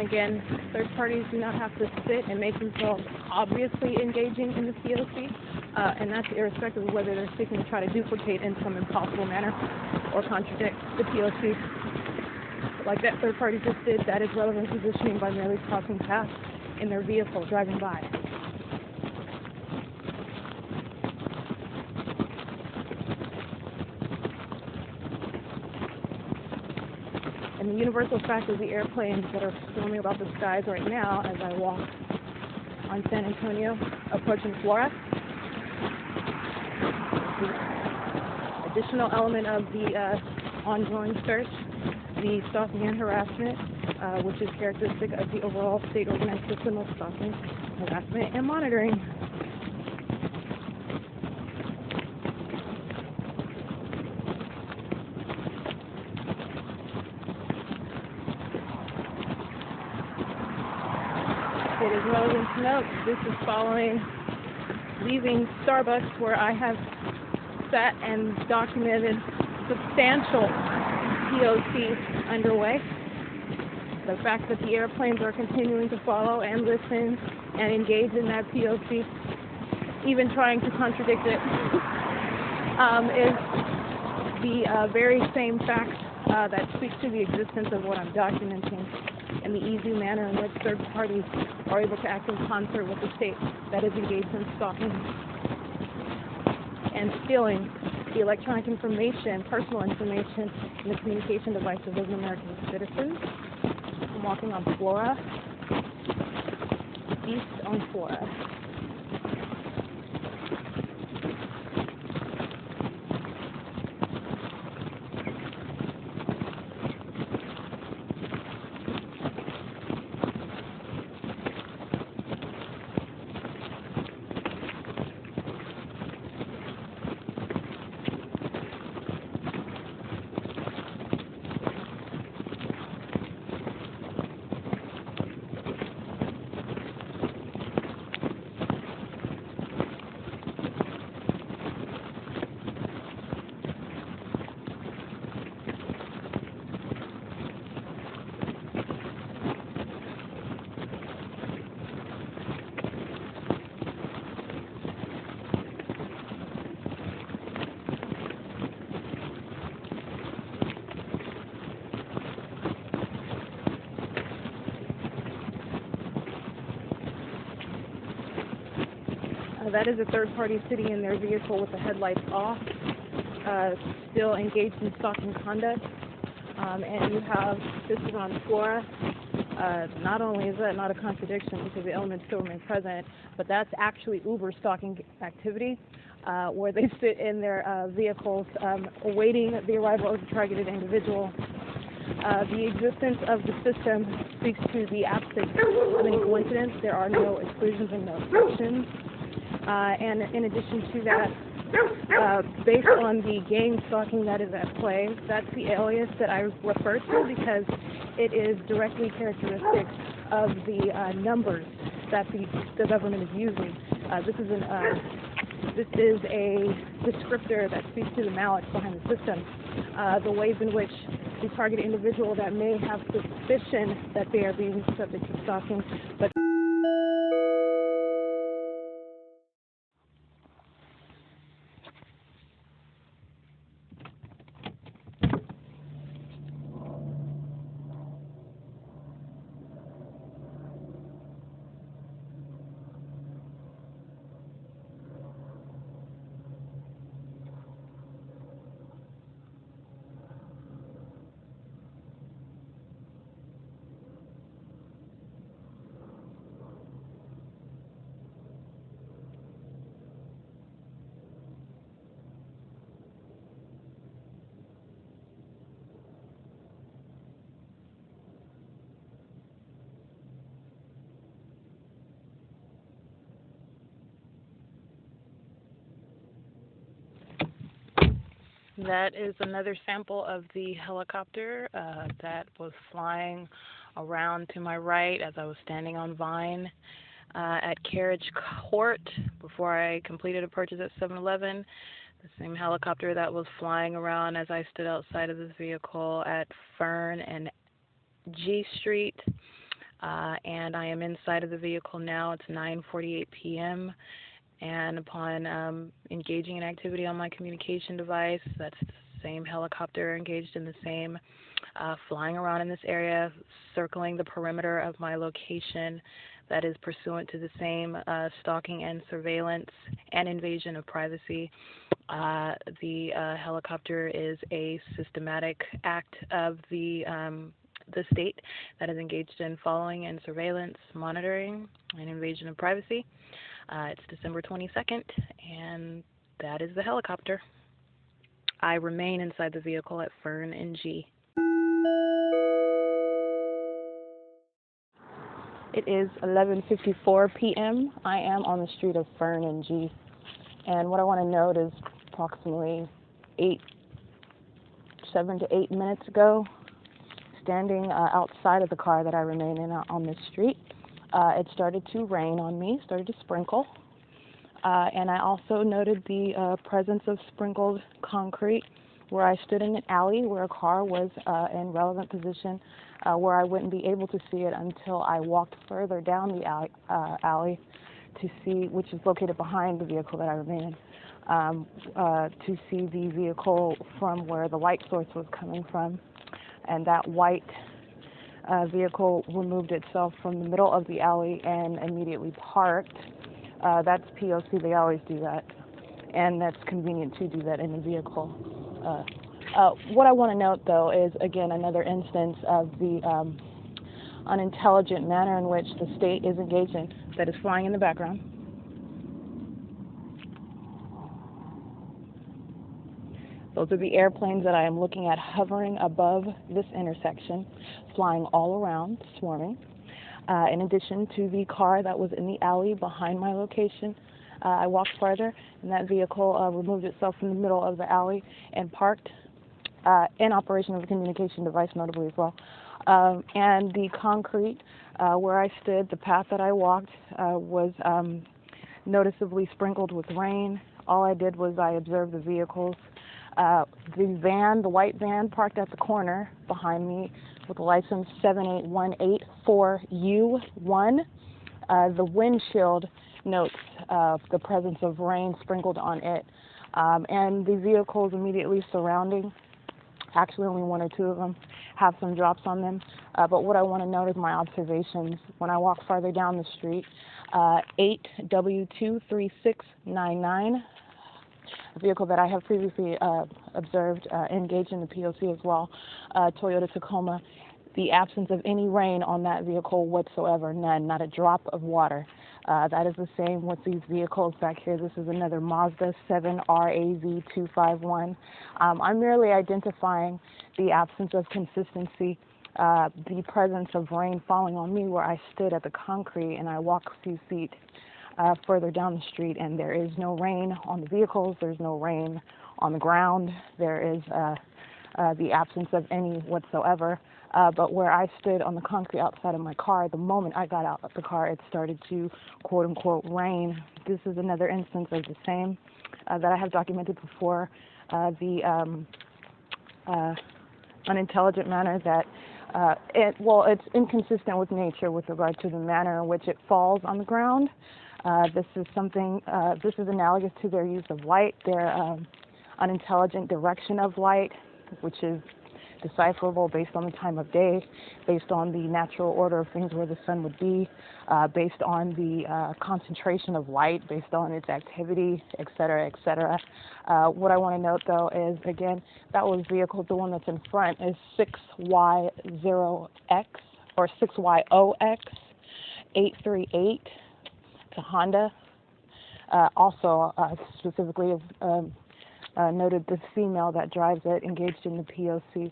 Again, third parties do not have to sit and make themselves obviously engaging in the P.O.C., and that's irrespective of whether they're seeking to try to duplicate in some impossible manner or contradict the P.O.C. Like that third party just did, that is relevant positioning by merely crossing paths in their vehicle driving by. And the universal fact of the airplanes that are swarming about the skies right now as I walk on San Antonio, approaching Flora. The additional element of the ongoing search, the stalking and harassment, which is characteristic of the overall state organized system of stalking, harassment, and monitoring. It is relevant to note this is following leaving Starbucks, where I have sat and documented substantial P.O.C. underway. The fact that the airplanes are continuing to follow and listen and engage in that P.O.C., even trying to contradict it, is the very same fact that speaks to the existence of what I'm documenting and the easy manner in which third parties are able to act in concert with the state that is engaged in stalking and stealing the electronic information, personal information, and the communication devices of American citizens. I'm walking on Flora, east on Flora. that is a third party sitting in their vehicle with the headlights off, still engaged in stalking conduct. And you have, this is on Flora. Not only is that not a contradiction because the elements still remain present, but that's actually Uber stalking activity, where they sit in their vehicles awaiting the arrival of the targeted individual. The existence of the system speaks to the absence of any coincidence. There are no exclusions and no exceptions. And in addition to that, based on the gang stalking that is at play, that's the alias that I refer to because it is directly characteristic of the numbers that the government is using. This is a descriptor that speaks to the malice behind the system, the ways in which the targeted individual that may have suspicion that they are being subject to stalking, but that is another sample of the helicopter that was flying around to my right as I was standing on Vine at Carriage Court before I completed a purchase at 7-Eleven. The same helicopter that was flying around as I stood outside of this vehicle at FERN and G Street. And I am inside of the vehicle now. It's 9:48 p.m. And upon engaging in activity on my communication device, that's the same helicopter engaged in the same, flying around in this area, circling the perimeter of my location that is pursuant to the same stalking and surveillance and invasion of privacy. The helicopter is a systematic act of the state that is engaged in following and surveillance, monitoring, and invasion of privacy. It's December 22nd, and that is the helicopter. I remain inside the vehicle at FERN and G. It is 11:54 p.m. I am on the street of FERN and G. And what I want to note is approximately 7 to 8 minutes ago, standing outside of the car that I remain in on this street, it started to rain on me, started to sprinkle. And I also noted the presence of sprinkled concrete where I stood in an alley where a car was in relevant position where I wouldn't be able to see it until I walked further down the alley to see, which is located behind the vehicle that I remain in, to see the vehicle from where the light source was coming from. And that white vehicle removed itself from the middle of the alley and immediately parked. That's P.O.C. They always do that, and that's convenient to do that in a vehicle. What I want to note, though, is, again, another instance of the unintelligent manner in which the state is engaged in that is flying in the background. Those are the airplanes that I am looking at hovering above this intersection, flying all around, swarming. In addition to the car that was in the alley behind my location, I walked farther, and that vehicle removed itself from the middle of the alley and parked in operation of a communication device, notably as well. And the concrete where I stood, the path that I walked, was noticeably sprinkled with rain. All I did was I observed the vehicles. The white van parked at the corner behind me with a license 78184U1. The windshield notes the presence of rain sprinkled on it. And the vehicles immediately surrounding, actually only one or two of them, have some drops on them. But what I want to note is my observations. When I walk farther down the street, 8W23699, a vehicle that I have previously observed engaged in the P.O.C. as well, Toyota Tacoma. The absence of any rain on that vehicle whatsoever, none, not a drop of water. That is the same with these vehicles back here. This is another Mazda 7 RAV251. I'm merely identifying the absence of consistency, the presence of rain falling on me where I stood at the concrete, and I walked a few feet further down the street, and there is no rain on the vehicles, there's no rain on the ground, there is the absence of any whatsoever. But where I stood on the concrete outside of my car, the moment I got out of the car, it started to quote-unquote rain. This is another instance of the same that I have documented before, the unintelligent manner that it's inconsistent with nature with regard to the manner in which it falls on the ground. This is analogous to their use of light, their unintelligent direction of light, which is decipherable based on the time of day, based on the natural order of things where the sun would be, based on the concentration of light, based on its activity, et cetera, et cetera. What I want to note, though, is, again, that was vehicle, the one that's in front is 6Y0X, or 6YOX 838. It's a Honda. Also, specifically noted the female that drives it engaged in the P.O.C.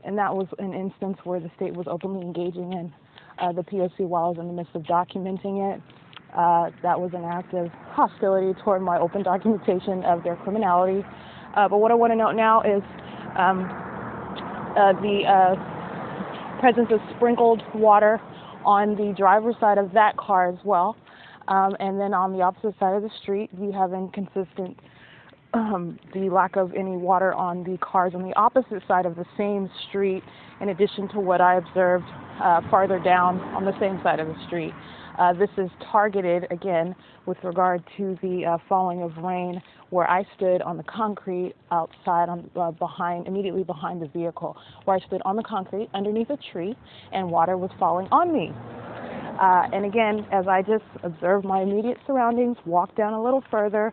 And that was an instance where the state was openly engaging in the P.O.C. while I was in the midst of documenting it. That was an act of hostility toward my open documentation of their criminality. But what I want to note now is the presence of sprinkled water on the driver's side of that car as well. And then on the opposite side of the street, you have inconsistent the lack of any water on the cars on the opposite side of the same street, in addition to what I observed farther down on the same side of the street. This is targeted, again, with regard to the falling of rain, where I stood on the concrete outside, immediately behind the vehicle, where I stood on the concrete underneath a tree, and water was falling on me. And again, as I just observed my immediate surroundings, walked down a little further,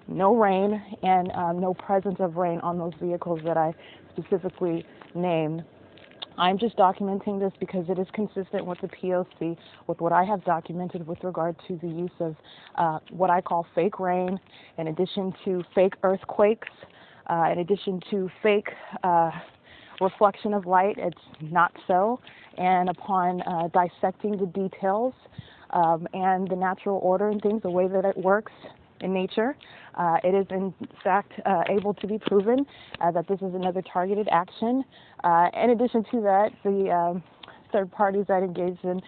no rain and no presence of rain on those vehicles that I specifically named. I'm just documenting this because it is consistent with the P.O.C., with what I have documented with regard to the use of what I call fake rain, in addition to fake earthquakes, in addition to fake reflection of light. It's not so. And upon dissecting the details and the natural order and things, the way that it works in nature, it is in fact able to be proven that this is another targeted action. In addition to that, the third parties that engaged in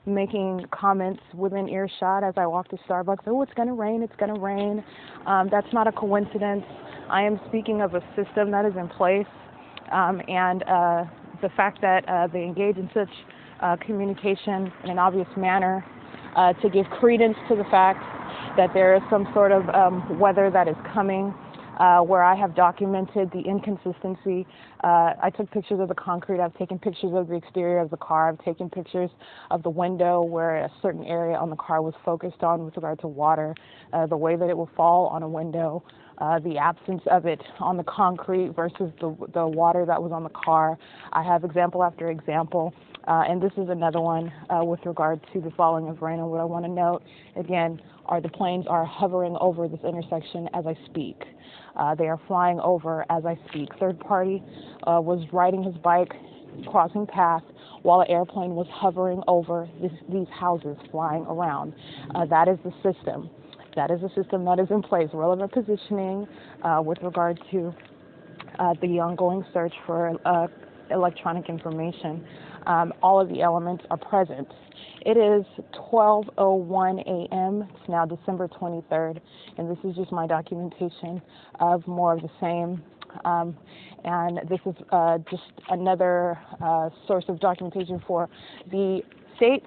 making comments within earshot as I walked to Starbucks, oh, it's going to rain, it's going to rain. That's not a coincidence. I am speaking of a system that is in place, and the fact that they engage in such communication in an obvious manner to give credence to the fact that there is some sort of weather that is coming, where I have documented the inconsistency. I took pictures of the concrete, I've taken pictures of the exterior of the car, I've taken pictures of the window where a certain area on the car was focused on with regard to water, the way that it will fall on a window, the absence of it on the concrete versus the water that was on the car. I have example after example. And this is another one with regard to the falling of rain. And what I want to note, again, are the planes are hovering over this intersection as I speak. They are flying over as I speak. Third party was riding his bike, crossing path, while an airplane was hovering over these houses flying around. That is the system. That is the system that is in place. Relevant positioning with regard to the ongoing search for electronic information. All of the elements are present. It is 12:01 a.m. It's now December 23rd, and this is just my documentation of more of the same. And this is just another source of documentation for the state's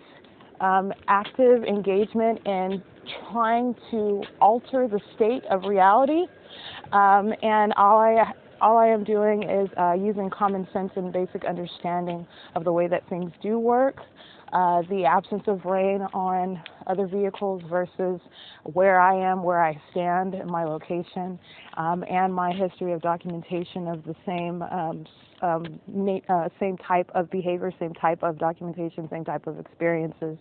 active engagement in trying to alter the state of reality. And all I all I am doing is using common sense and basic understanding of the way that things do work. The absence of rain on other vehicles versus where I am, where I stand, and my location, and my history of documentation of the same type of behavior, same type of documentation, same type of experiences.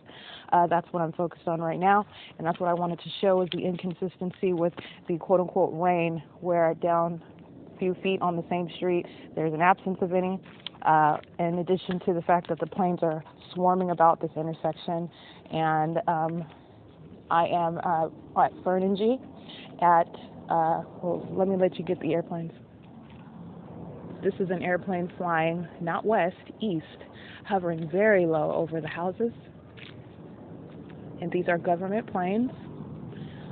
That's what I'm focused on right now, and that's what I wanted to show is the inconsistency with the quote-unquote rain, where down a few feet on the same street, there's an absence of any. In addition to the fact that the planes are swarming about this intersection, and I am at FERN at, well, let me let you get the airplanes. This is an airplane flying not west, east, hovering very low over the houses. And these are government planes,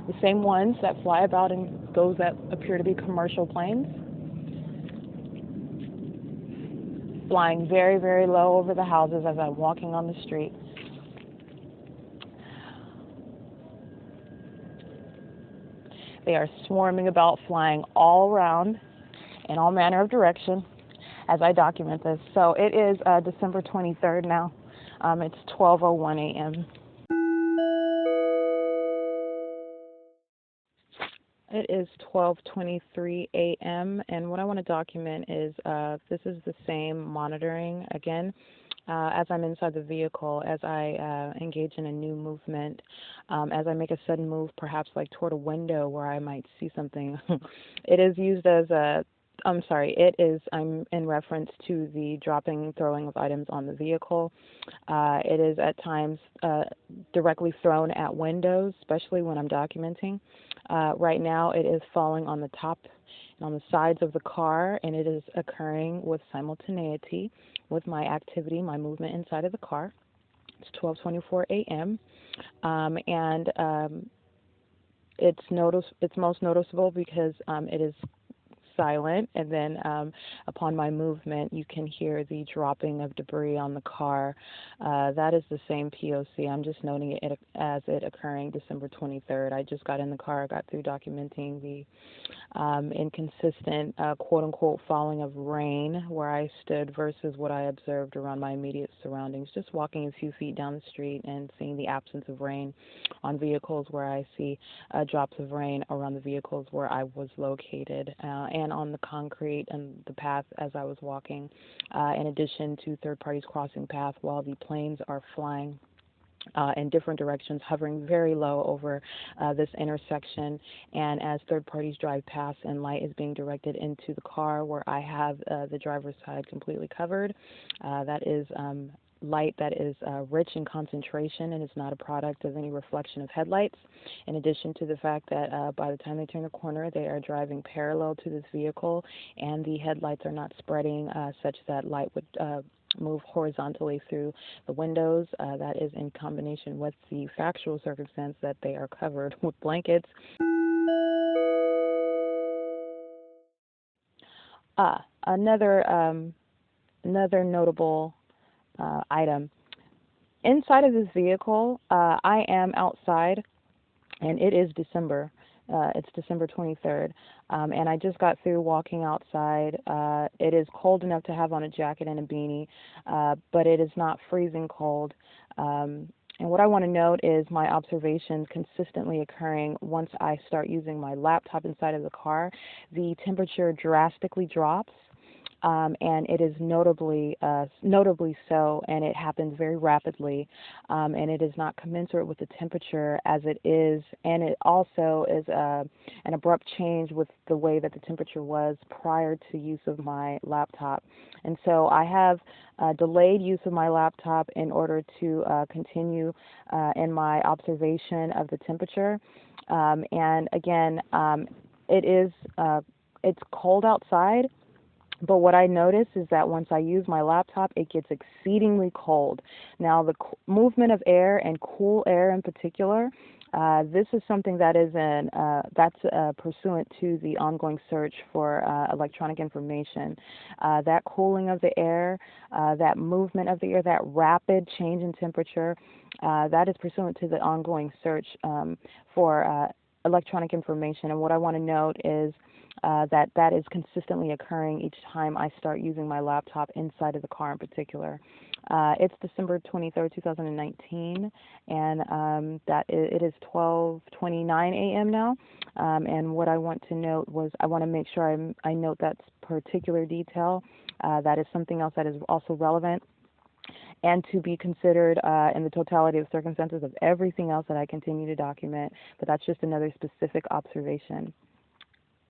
the same ones that fly about and those that appear to be commercial planes. Flying very, very low over the houses as I'm walking on the street. They are swarming about, flying all around in all manner of direction as I document this. So it is December 23rd now. It's 12:01 a.m. It is 12:23 a.m. and what I want to document is this is the same monitoring again as I'm inside the vehicle, as I engage in a new movement, as I make a sudden move perhaps like toward a window where I might see something. It is used as a I'm in reference to the dropping and throwing of items on the vehicle. It is at times directly thrown at windows, especially when I'm documenting. Right now it is falling on the top and on the sides of the car, and it is occurring with simultaneity with my activity, my movement inside of the car. It's 12:24 a.m. It's most noticeable because it is silent, and then upon my movement you can hear the dropping of debris on the car. That is the same P.O.C. I'm just noting it as it occurring December 23rd. I just got in the car, got through documenting the inconsistent quote-unquote falling of rain where I stood versus what I observed around my immediate surroundings, just walking a few feet down the street and seeing the absence of rain on vehicles where I see drops of rain around the vehicles where I was located, and on the concrete and the path as I was walking, in addition to third parties crossing path while the planes are flying in different directions, hovering very low over this intersection, and as third parties drive past and light is being directed into the car where I have the driver's side completely covered. That is light that is rich in concentration and is not a product of any reflection of headlights, in addition to the fact that by the time they turn the corner they are driving parallel to this vehicle and the headlights are not spreading such that light would move horizontally through the windows. That is in combination with the factual circumstance that they are covered with blankets. Another notable item. Inside of this vehicle, I am outside, and it is December. It's December 23rd, and I just got through walking outside. It is cold enough to have on a jacket and a beanie, but it is not freezing cold. And what I want to note is my observations consistently occurring once I start using my laptop inside of the car. The temperature drastically drops. And it is notably so, and it happens very rapidly, and it is not commensurate with the temperature as it is, and it also is an abrupt change with the way that the temperature was prior to use of my laptop. And so I have delayed use of my laptop in order to continue in my observation of the temperature. And again, it's cold outside. But what I notice is that once I use my laptop, it gets exceedingly cold. Now, the movement of air and cool air in particular, this is something that is pursuant to the ongoing search for electronic information. That cooling of the air, that movement of the air, that rapid change in temperature, that is pursuant to the ongoing search for electronic information. And what I want to note is that that is consistently occurring each time I start using my laptop inside of the car in particular. It's December 23rd, 2019, and it is 12:29 a.m. now. And what I want to note was I want to make sure I note that particular detail. That is something else that is also relevant and to be considered in the totality of circumstances of everything else that I continue to document. But that's just another specific observation.